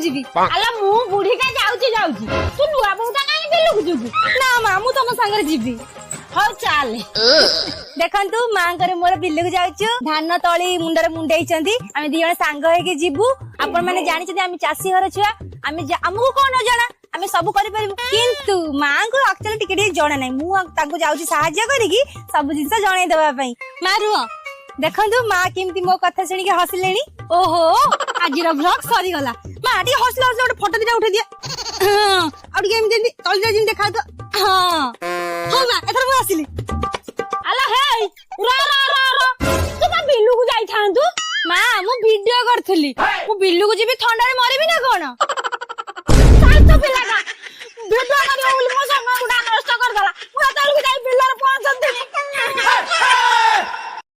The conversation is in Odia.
ଯିବି। ଆଲା ମୁଁ ବୁଢୀଟା ଯାଉଛି ତୁ ନୂଆ ବୋହୁଟା କାଇଁ ବିଲକୁ ଯିବୁ? ନା ମା ମୁଁ ତମ ସାଙ୍ଗରେ ଯିବି। ହଉ ଚାଲେ। ଦେଖନ୍ତୁ ମାଙ୍କର ମୋର ବିଲକୁ ଯାଉଛୁ, ଧାନ ତଳି ମୁଣ୍ଡରେ ମୁଣ୍ଡେଇଛନ୍ତି, ଆମେ ଦି ଜଣ ସାଙ୍ଗ ହେଇକି ଯିବୁ। ଆପଣ ମାନେ ଜାଣିଛନ୍ତି ଆମେ ଚାଷୀ ଘର ଛୁଆ, ଆମକୁ କଣ ଜଣା, ଆମେ ସବୁ କରିପାରିବୁ। କିନ୍ତୁ ମାଙ୍କୁ ଆକ୍ଚୁଆଲି ଟିକେ ଟିକେ ଜଣା ନାହିଁ। ମୁଁ ତାଙ୍କୁ ଯାଉଛି ସାହାଯ୍ୟ କରିକି ସବୁ ଜିନିଷ ଜଣେଇ ଦେବା ପାଇଁ। ମା ରୁହ, ଦେଖନ୍ତୁ ମା କେମିତି ମୋ କଥା ଶୁଣିକି ହସିଲେଣି। ଓହୋ ଆଜିର ବ୍ଲଗ ସରିଗଲା। ମା ଟିକେ ହସିଲା ଗୋଟେ ଫଟୋ ଦିଟା ଉଠେଇ ଦିଅ। ଆଉ ଟିକେ ଏମିତି ତଳିଟା ଯେମିତି ଦେଖା ତ। ହଁ ହଉ ମା ଏଥର ମୁଁ ଆସିଲି। ଆଲା ହେଇ ତୁ ବା ବିଲୁକୁ ଯାଇଥାନ୍ତୁ। ମା ମୁଁ ଭିଡିଓ କରିଥିଲି, ମୁଁ ବିଲୁକୁ ଯିବି ଥଣ୍ଡାରେ ମରିବି ନା କଣ? ପିଲାଟା ଭିଡିଓ କରିବ ବୋଲି ମୋ ସମୟ ଗୁଡା ନଷ୍ଟ କରିଦେଲା। ମୁଁ ଏତେବେଳକୁ ଯାଇ ବିଲରେ ପହଞ୍ଚନ୍ତି।